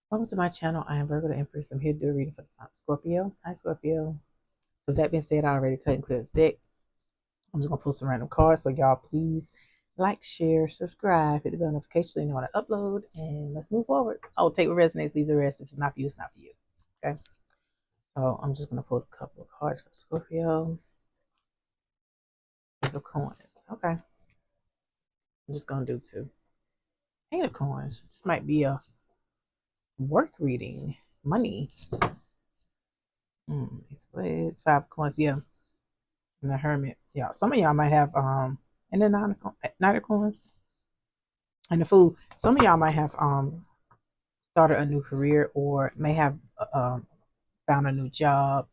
Welcome to my channel. I am Virgo the Empress. I'm here to do a reading for the sign of Scorpio. Hi, Scorpio. So with that being said, I already cut and cleared the deck. I'm just gonna pull some random cards. So y'all please like, share, subscribe, hit the bell notification so you know when I upload, and let's move forward. I'll take what resonates, leave the rest. If it's not for you, it's not for you. Okay. So I'm just gonna pull a couple of cards for Scorpio. Ace of coins. Okay. I'm just gonna do two. Eight of coins. This might be a work reading. Money. It's five of coins. Yeah. And the hermit. Yeah, some of y'all might have and the nine of coins and the fool. Some of y'all might have started a new career or may have found a new job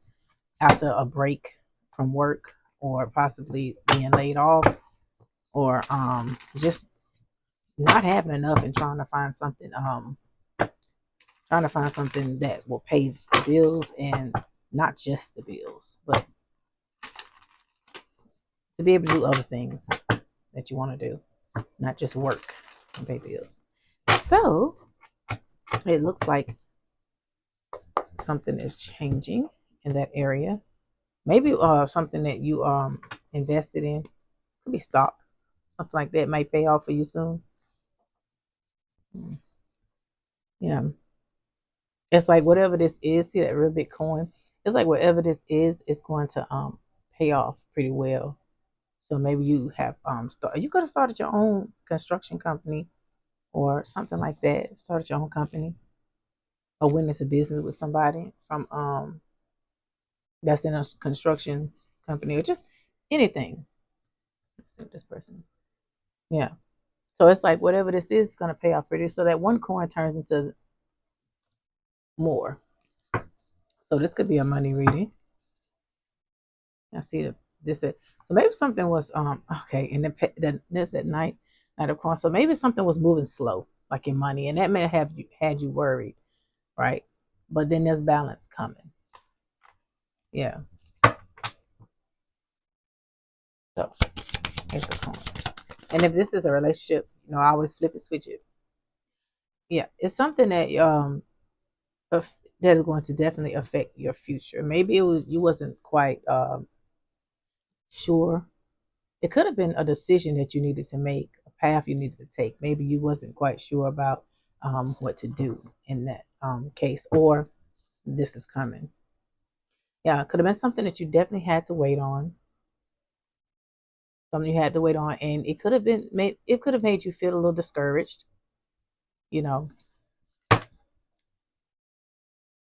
after a break from work or possibly being laid off or just not having enough and trying to find something that will pay the bills and not just the bills, but to be able to do other things that you want to do, not just work and pay bills. So it looks like something is changing in that area. Maybe something that you invested in, could be stock, something like that might pay off for you soon. Yeah, it's like whatever this is. See that real big coin? It's like whatever this is, it's going to pay off pretty well. So maybe you have you could have started your own construction company or something like that. Started your own company or went into business with somebody from that's in a construction company or just anything. Let's see what this person. Yeah. So it's like whatever this is going to pay off pretty. So that one coin turns into more. So this could be a money reading. I see this. So maybe something was okay, and then this at night of coin. So maybe something was moving slow, like in money, and that may have you had you worried, right? But then there's balance coming. Yeah. So here's the coin. And if this is a relationship, I always flip it, switch it. Yeah, it's something that that is going to definitely affect your future. Maybe it was you wasn't quite sure. It could have been a decision that you needed to make, a path you needed to take. Maybe you wasn't quite sure about what to do in that case, or this is coming. Yeah, it could have been something that you definitely had to wait on. Something you had to wait on, and it could have been made. It could have made you feel a little discouraged. You know,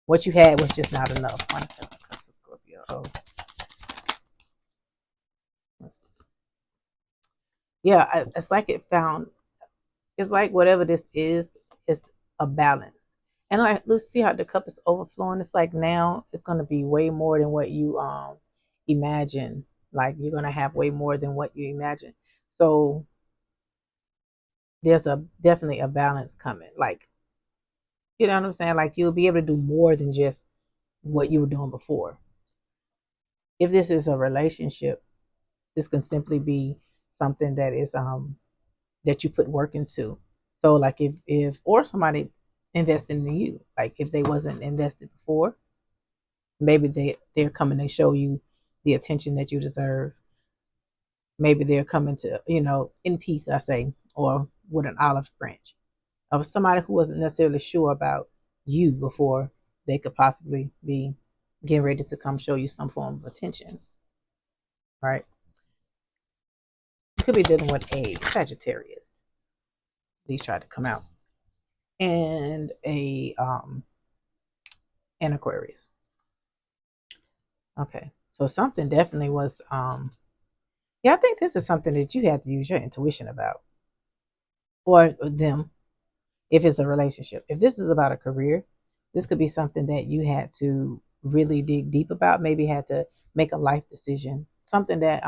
what you had was just not enough. Scorpio. Oh, yeah, it's like it found. It's like whatever this is a balance. And like, let's see how the cup is overflowing. It's like now it's gonna be way more than what you imagine. Like you're gonna have way more than what you imagine. So there's a definitely a balance coming. Like you know what I'm saying? Like you'll be able to do more than just what you were doing before. If this is a relationship, this can simply be something that is that you put work into. So like if or somebody invested in you, like if they wasn't invested before, maybe they're coming to show you the attention that you deserve. Maybe they're coming to in peace, I say, or with an olive branch of somebody who wasn't necessarily sure about you before they could possibly be getting ready to come show you some form of attention, right? You could be dealing with a Sagittarius. These tried to come out, and a an Aquarius. Okay, so something definitely was yeah, I think this is something that you have to use your intuition about, or them, if it's a relationship. If this is about a career, this could be something that you had to really dig deep about, maybe had to make a life decision, something that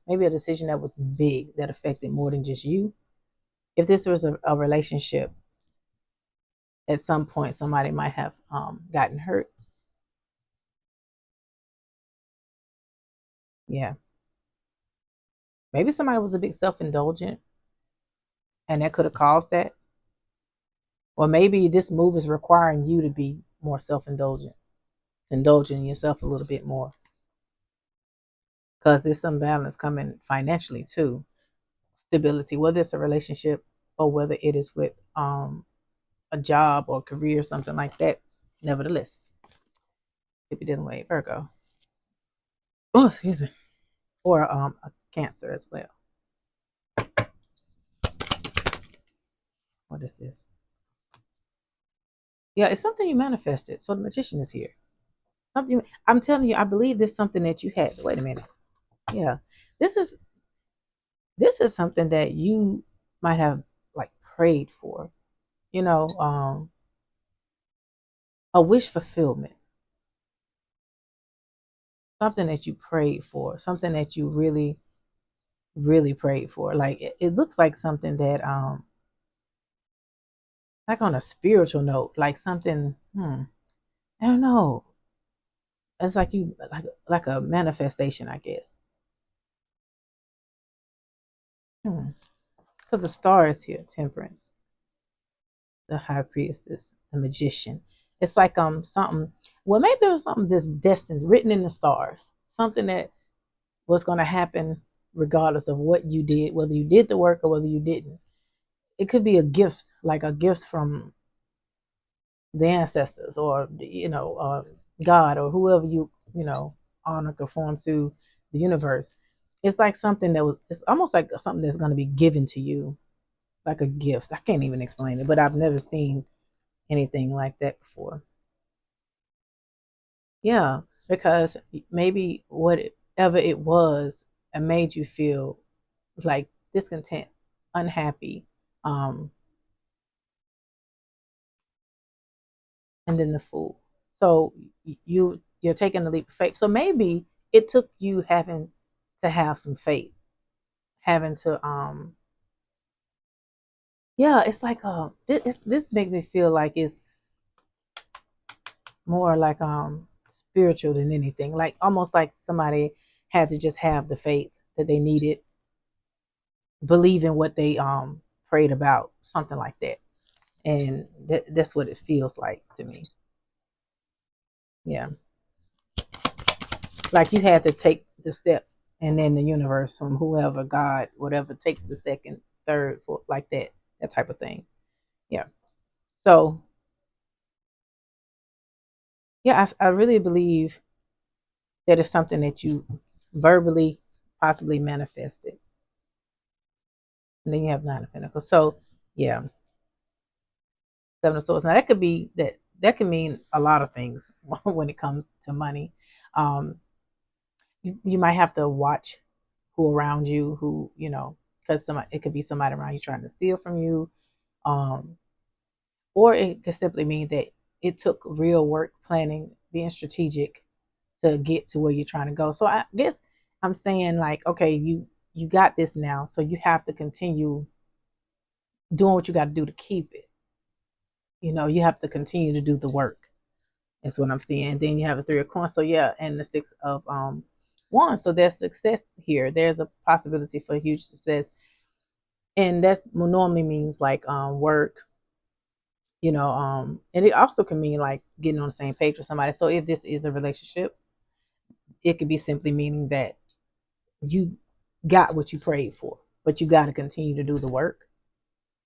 maybe a decision that was big that affected more than just you. If this was a relationship, at some point somebody might have gotten hurt. Yeah, maybe somebody was a bit self-indulgent and that could have caused that. Or maybe this move is requiring you to be more self-indulgent, indulging yourself a little bit more, because there's some balance coming financially too. Stability, whether it's a relationship or whether it is with a job or career, something like that. Nevertheless, if you didn't wait, Virgo. Oh, excuse me. Or a Cancer as well. What is this? Yeah, it's something you manifested. So the magician is here. Something I'm telling you, I believe this is something that you had. Wait a minute. Yeah. This is this is something that you might have like prayed for. You know, a wish fulfillment. Something that you prayed for. Something that you really, really prayed for. Like it looks like something that like on a spiritual note, like something, I don't know. It's like you like a manifestation, I guess. Because the star is here, temperance, the high priestess, the magician. It's like something, well, maybe there was something that's destined, written in the stars, something that was going to happen regardless of what you did, whether you did the work or whether you didn't. It could be a gift, like a gift from the ancestors, or God, or whoever you honor, conform to the universe. It's like something that was, it's almost like something that's going to be given to you, like a gift. I can't even explain it, but I've never seen anything like that before. Yeah, because maybe whatever it was, it made you feel like discontent, unhappy, um, and then the fool. So you're taking the leap of faith. So maybe it took you having to have some faith, having to yeah, it's like this makes me feel like it's more like spiritual than anything. Like almost like somebody had to just have the faith that they needed, believe in what they prayed about, something like that. And that's what it feels like to me. Yeah, like you had to take the step, and then the universe, from whoever, God, whatever, takes the second, third, fourth, like that, that type of thing. Yeah. So yeah, I really believe that it's something that you verbally possibly manifested, and then you have Nine of Pentacles. So yeah, Seven of Swords. Now that could be that can mean a lot of things when it comes to money. Um, you might have to watch who around you, who because somebody, it could be somebody around you trying to steal from you, um, or it could simply mean that it took real work, planning, being strategic to get to where you're trying to go. So I guess I'm saying, like, okay, you got this now, so you have to continue doing what you got to do to keep it. You have to continue to do the work. That's what I'm seeing. Then you have a Three of Coins. So yeah, and the Six of Wands. So there's success here. There's a possibility for huge success, and that's normally means like work. And it also can mean like getting on the same page with somebody. So if this is a relationship, it could be simply meaning that you got what you prayed for, but you got to continue to do the work.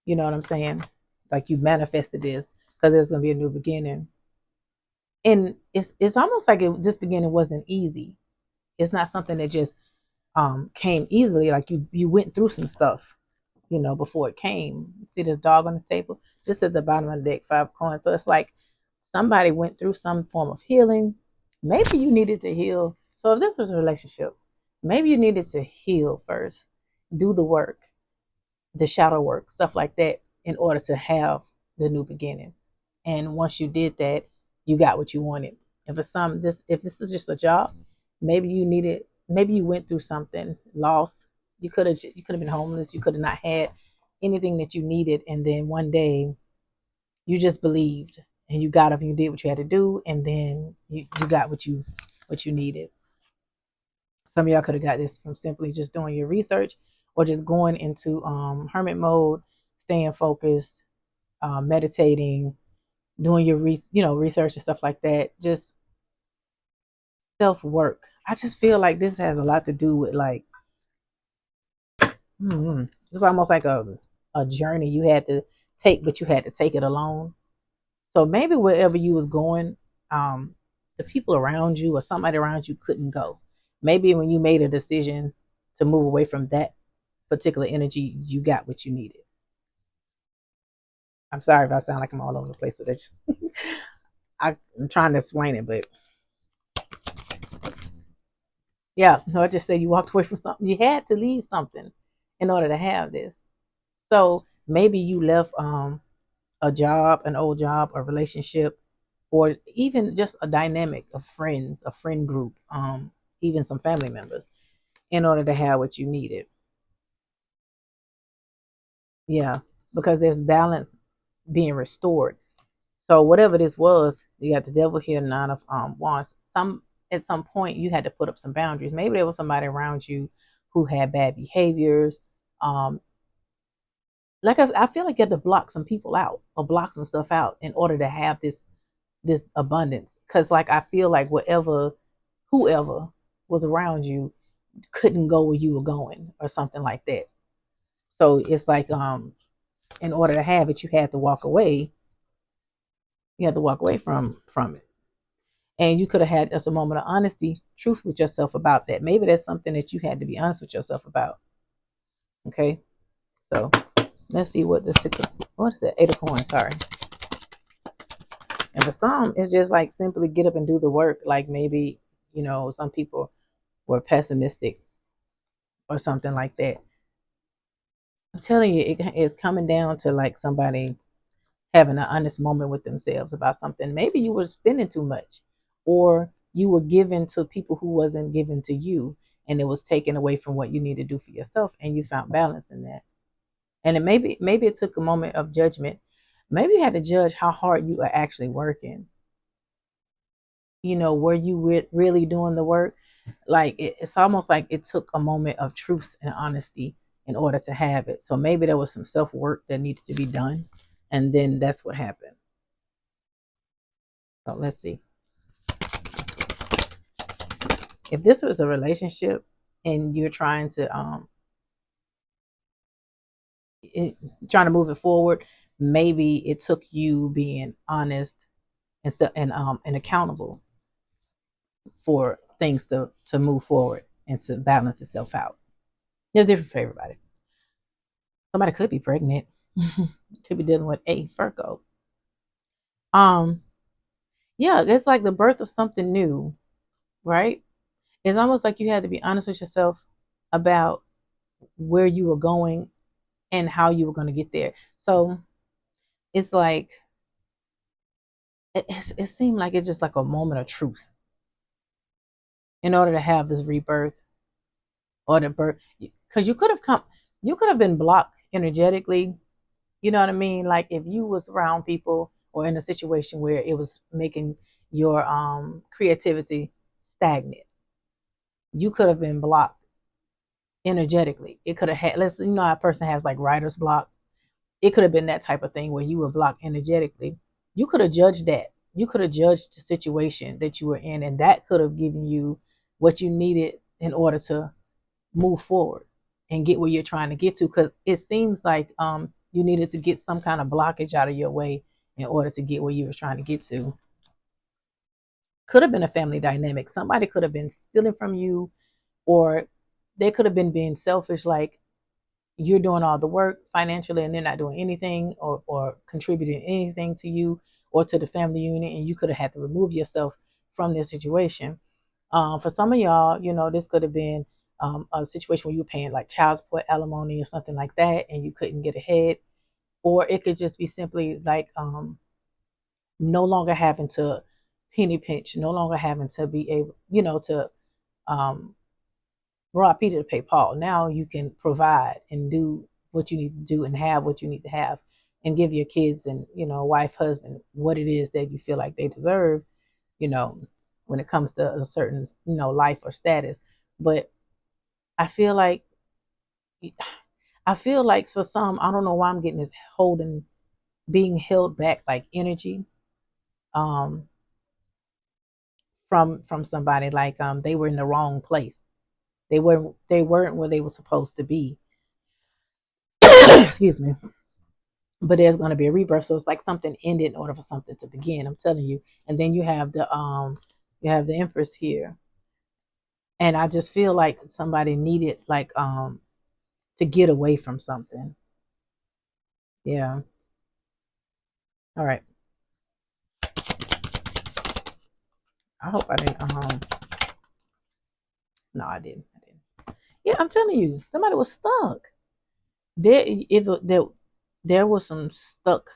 You know what I'm saying? Like you manifested this because there's gonna be a new beginning, and it's almost like this beginning wasn't easy. It's not something that just came easily. Like you went through some stuff, before it came. See this dog on the table? This is at the bottom of the deck, 5 coins. So it's like somebody went through some form of healing. Maybe you needed to heal. So if this was a relationship, maybe you needed to heal first, do the work, the shadow work, stuff like that, in order to have the new beginning. And once you did that, you got what you wanted. If this is just a job, maybe you went through something, lost. You could have been homeless. You could have not had anything that you needed, and then one day you just believed and you got up and you did what you had to do, and then you got what you needed. Some of y'all could have got this from simply just doing your research or just going into hermit mode, staying focused, meditating, doing your research and stuff like that. Just self work. I just feel like this has a lot to do with like it's almost like a journey you had to take, but you had to take it alone. So maybe wherever you was going, um, the people around you or somebody around you couldn't go. Maybe when you made a decision to move away from that particular energy, you got what you needed. I'm sorry if I sound like I'm all over the place with it. I'm trying to explain it, but yeah, no, I just said you walked away from something. You had to leave something in order to have this. So maybe you left a job, an old job, a relationship, or even just a dynamic of friends, a friend group, even some family members, in order to have what you needed. Yeah, because there's balance being restored. So whatever this was, you got the devil here, nine of wands. Some at some point you had to put up some boundaries. Maybe there was somebody around you who had bad behaviors. Um, like I feel like you had to block some people out or block some stuff out in order to have this abundance. Because like I feel like whoever was around you couldn't go where you were going or something like that. So it's like in order to have it, you had to walk away. You had to walk away from it. And you could have had just a moment of honesty, truth with yourself about that. Maybe that's something that you had to be honest with yourself about. Okay. So let's see what the six of, what is that? Eight of coins, sorry. And for some, it's just like simply get up and do the work. Like maybe, some people were pessimistic or something like that. I'm telling you, it is coming down to like somebody having an honest moment with themselves about something. Maybe you were spending too much, or you were given to people who wasn't given to you, and it was taken away from what you need to do for yourself, and you found balance in that. And maybe it took a moment of judgment. Maybe you had to judge how hard you are actually working. Were you really doing the work? Like it's almost like it took a moment of truth and honesty in order to have it. So maybe there was some self work that needed to be done, and then that's what happened. So let's see. If this was a relationship and you're it, trying to move it forward, maybe it took you being honest and accountable for things to move forward and to balance itself out. It's different for everybody. Somebody could be pregnant, could be dealing with a Virgo. Um, yeah, it's like the birth of something new, right? It's almost like you had to be honest with yourself about where you were going and how you were going to get there. So it's like it seemed like it's just like a moment of truth in order to have this rebirth or the birth, because you could have been blocked energetically. You know what I mean? Like if you was around people or in a situation where it was making your creativity stagnant, you could have been blocked energetically. It could have had, let's how a person has like writer's block. It could have been that type of thing where you were blocked energetically. You could have judged that. You could have judged the situation that you were in, and that could have given you what you needed in order to move forward and get where you're trying to get to. Because it seems like you needed to get some kind of blockage out of your way in order to get where you were trying to get to. Could have been a family dynamic. Somebody could have been stealing from you, or they could have been being selfish, like you're doing all the work financially and they're not doing anything or contributing anything to you or to the family unit, and you could have had to remove yourself from this situation. For some of y'all, this could have been a situation where you were paying like child support, alimony, or something like that, and you couldn't get ahead. Or it could just be simply like no longer having to penny pinch, no longer having to be able, to um, rob Peter to pay Paul. Now you can provide and do what you need to do and have what you need to have and give your kids and, wife, husband, what it is that you feel like they deserve, you know, when it comes to a certain, life or status. But I feel like, for some, I don't know why I'm getting this holding. being held back, like energy, um, from somebody, like they were in the wrong place. They weren't where they were supposed to be. Excuse me. But there's going to be a rebirth, so it's like something ended in order for something to begin. I'm telling you. And then you have the Empress here, and I just feel like somebody needed, like, to get away from something. Yeah. All right. I hope I didn't. No, I didn't. I didn't. Yeah, I'm telling you, somebody was stuck. There was some stuck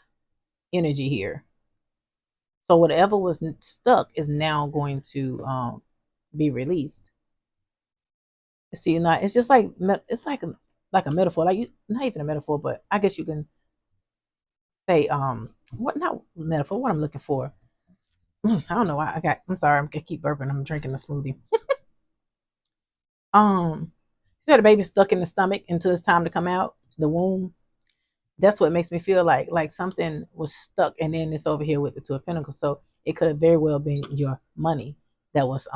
energy here. So whatever was stuck is now going to be released. See, not it's just like it's like a metaphor, like not even a metaphor, but I guess you can say what not metaphor. What I'm looking for. I don't know why I got. I'm sorry. I'm gonna keep burping. I'm drinking a smoothie. Um, you said a baby stuck in the stomach until it's time to come out the womb. That's what makes me feel like something was stuck, and then it's over here with the Two of Pentacles. So it could have very well been your money that was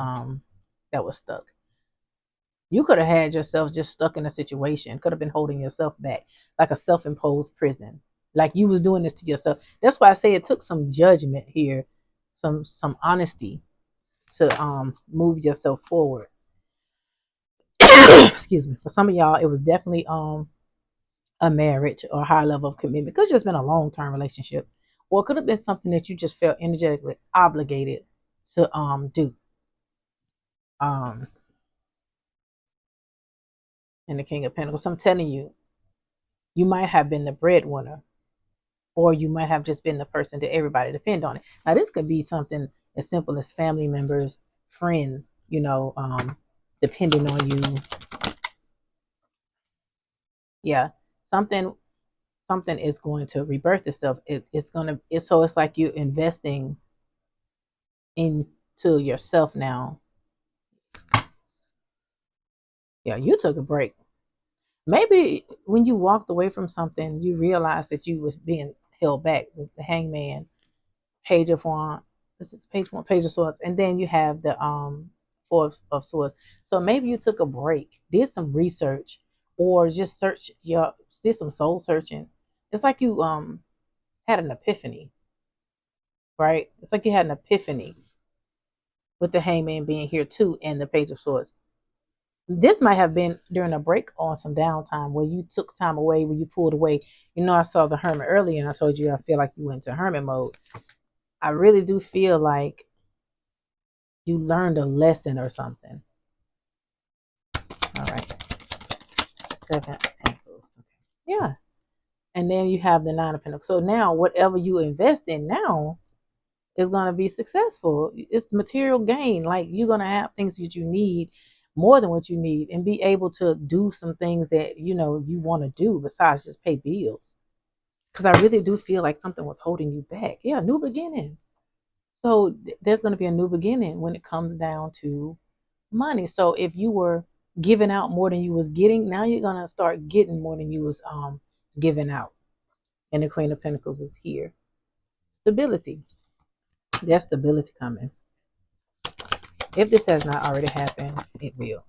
stuck. You could have had yourself just stuck in a situation. Could have been holding yourself back, like a self-imposed prison. Like you was doing this to yourself. That's why I say it took some judgment here, some honesty to move yourself forward. Excuse me. For some of y'all, it was definitely a marriage or a high level of commitment. Could have just been a long-term relationship, or it could have been something that you just felt energetically obligated to do. Um, and the King of Pentacles. So I'm telling you, you might have been the breadwinner, or you might have just been the person that everybody depend on it. Now, this could be something as simple as family members, friends, depending on you. Yeah, something something is going to rebirth itself. It's like you investing into yourself now. Yeah, you took a break. Maybe when you walked away from something, you realized that you was being held back. The Hangman, Page of Wands, this is page one, Page of Swords, and then you have the Four of Swords. So maybe you took a break, did some research, or just did some soul searching. It's like you had an epiphany, right? It's like you had an epiphany with the Hangman being here too, and the Page of Swords. This might have been during a break on some downtime where you took time away, where you pulled away. I saw the Hermit earlier, and I told you I feel like you went into hermit mode. I really do feel like you learned a lesson or something. All right. Seven Pentacles. Okay. Yeah. And then you have the Nine of Pentacles. So now whatever you invest in now is going to be successful. It's material gain. Like you're going to have things that you need more than what you need, and be able to do some things that you want to do besides just pay bills. Because I really do feel like something was holding you back. Yeah, new beginning. So there's going to be a new beginning when it comes down to money. So if you were giving out more than you was getting, now you're gonna start getting more than you was giving out. And the Queen of Pentacles is here. Stability. There's stability coming. If this has not already happened, it will.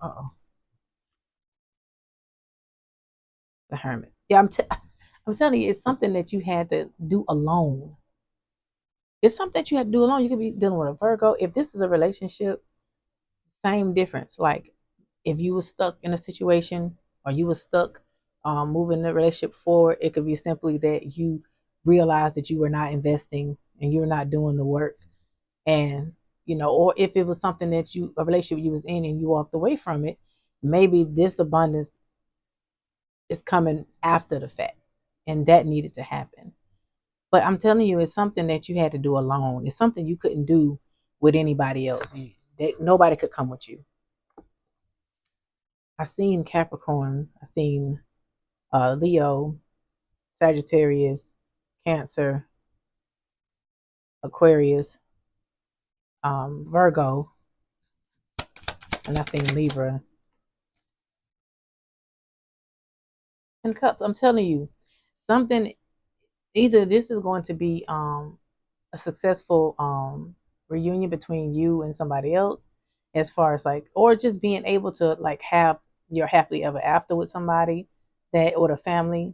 The Hermit. Yeah, I'm telling you, it's something that you had to do alone. It's something that you had to do alone. You could be dealing with a Virgo. If this is a relationship, same difference. Like if you were stuck in a situation, or you were stuck moving the relationship forward, it could be simply that you realized that you were not investing and you're not doing the work. And or if it was something that a relationship you was in and you walked away from it, maybe this abundance is coming after the fact, and that needed to happen. But I'm telling you, it's something that you had to do alone. It's something you couldn't do with anybody else. Nobody could come with you. I seen Capricorn. I seen Leo, Sagittarius, Cancer, Aquarius, Virgo, and I seen Libra and Cups. I'm telling you, something either this is going to be a successful reunion between you and somebody else, as far as like, or just being able to like have your happily ever after with somebody that, or the family.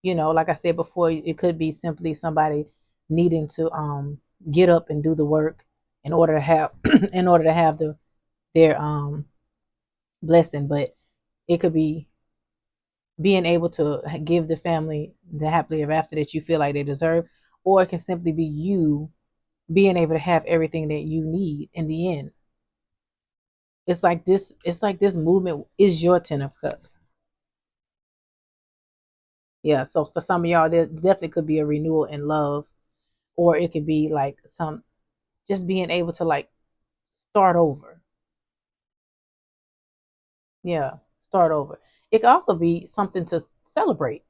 Like I said before, it could be simply somebody needing to get up and do the work in order to have in order to have their blessing. But it could be being able to give the family the happily ever after that you feel like they deserve, or it can simply be you being able to have everything that you need in the end. It's like this movement is your 10 of cups. Yeah, so for some of y'all there definitely could be a renewal in love, or it could be like some just being able to like start over. Yeah, start over. It could also be something to celebrate.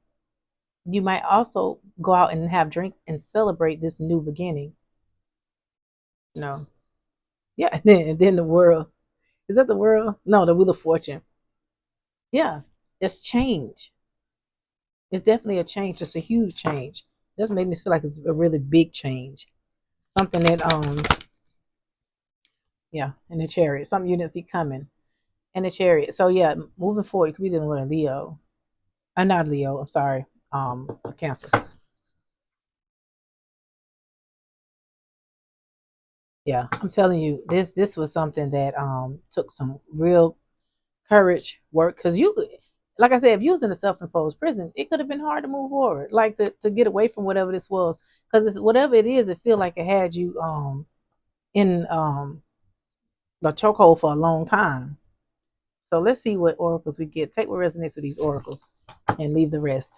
You might also go out and have drinks and celebrate this new beginning. No. Yeah, and then the world. Is that the world? No, the Wheel of Fortune. Yeah, it's change. It's definitely a change. It's a huge change. It doesn't make me feel like it's a really big change. Something that yeah, in the chariot. Something you didn't see coming. In the chariot. So yeah, moving forward, you could be dealing with a Leo. Not Leo, I'm sorry. A Cancer. Yeah, I'm telling you, this was something that took some real courage, work, because you, like I said, if you was in a self-imposed prison, it could have been hard to move forward, like to get away from whatever this was, because it's whatever it is, it feel like it had you in the chokehold for a long time. So let's see what oracles we get. Take what resonates with these oracles and leave the rest.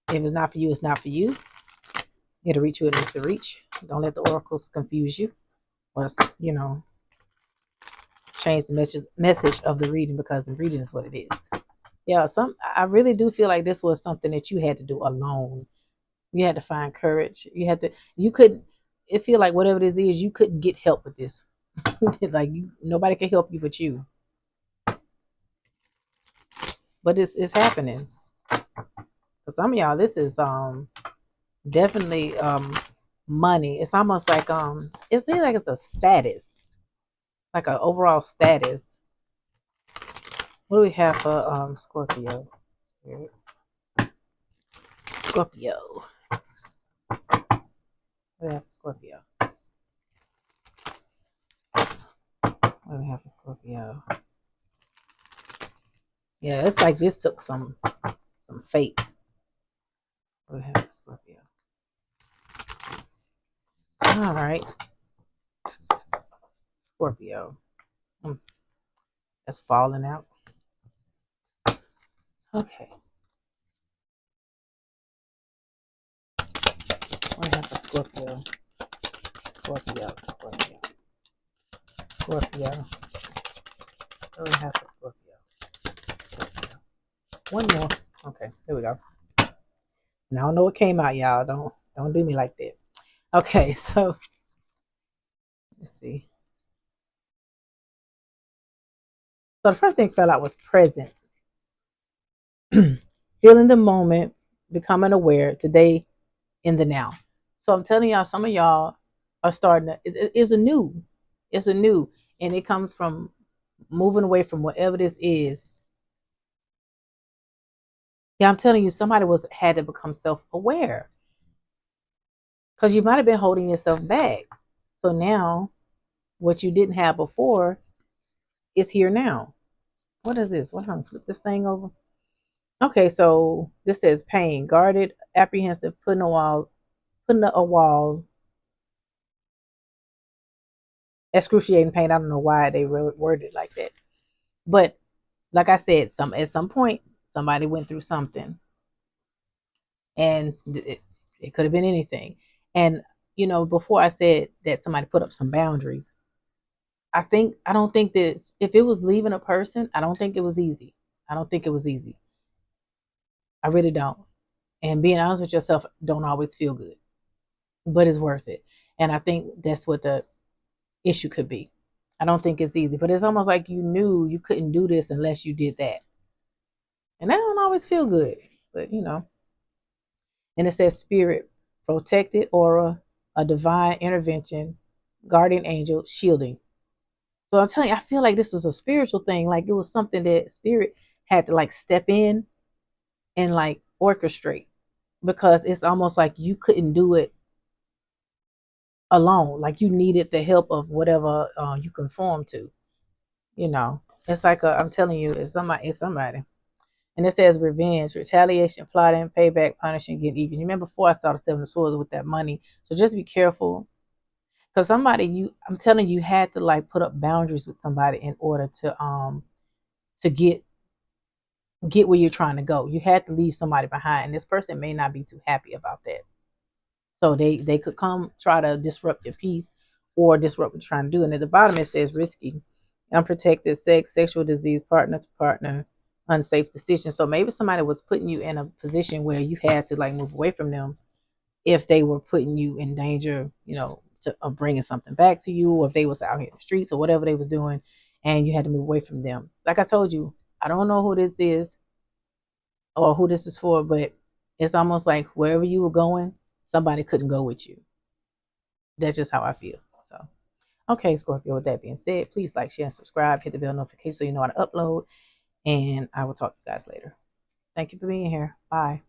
If it's not for you, it's not for you. It'll reach who it needs to reach. Don't let the oracles confuse you, or change the message of the reading, because the reading is what it is. Yeah, I really do feel like this was something that you had to do alone. You had to find courage. You couldn't. It feel like whatever this is, you couldn't get help with this. Like nobody can help you but you. But it's happening for some of y'all. This is definitely money. It's almost like it seems like it's a status, like an overall status. What do we have for Scorpio? Scorpio. What do we have for Scorpio? What do we have for Scorpio? Yeah, it's like this took some fate. What do we have for Scorpio? All right, Scorpio. Mm, that's falling out. Okay. What do we have for Scorpio? Scorpio. Scorpio. Scorpio. What do we have for Scorpio? Scorpio. One more. Okay, here we go. And I don't know what came out, y'all. Don't do me like that. Okay, so let's see. So the first thing fell out was present. Feeling the moment, becoming aware today in the now. So I'm telling y'all, some of y'all are starting to, it's a new. It's a new. And it comes from moving away from whatever this is. Yeah, I'm telling you, somebody was had to become self-aware. Because you might have been holding yourself back. So now what you didn't have before is here now. What is this? What I'm flip this thing over? Okay, so this says pain, guarded, apprehensive, putting a wall, excruciating pain. I don't know why they worded it like that. But like I said, at some point somebody went through something, and it could have been anything. And before I said that somebody put up some boundaries, I don't think that if it was leaving a person, I don't think it was easy. I don't think it was easy. I really don't. And being honest with yourself don't always feel good, but it's worth it. And I think that's what the issue could be. I don't think it's easy, but it's almost like you knew you couldn't do this unless you did that. And that don't always feel good, but And it says spirit, protected aura, a divine intervention, guardian angel, shielding. So I'm telling you, I feel like this was a spiritual thing. Like it was something that spirit had to like step in and like orchestrate, because it's almost like you couldn't do it alone. Like you needed the help of whatever you conform to. You know, it's like I'm telling you, it's somebody. It's somebody. And it says revenge, retaliation, plotting, payback, punishing, getting even. You remember before I saw the Seven of Swords with that money. So just be careful. Because somebody I'm telling you, had to like put up boundaries with somebody in order to get where you're trying to go. You had to leave somebody behind. And this person may not be too happy about that. So they could come try to disrupt your peace or disrupt what you're trying to do. And at the bottom it says risky, unprotected sex, sexual disease, partner to partner, unsafe decision. So maybe somebody was putting you in a position where you had to like move away from them if they were putting you in danger, of bringing something back to you, or if they was out here in the streets or whatever they was doing, and you had to move away from them. Like I told you, I don't know who this is or who this is for, but it's almost like wherever you were going, somebody couldn't go with you. That's just how I feel. So, okay, Scorpio, with that being said, please like, share, and subscribe. Hit the bell notification so you know how to upload. And I will talk to you guys later. Thank you for being here. Bye.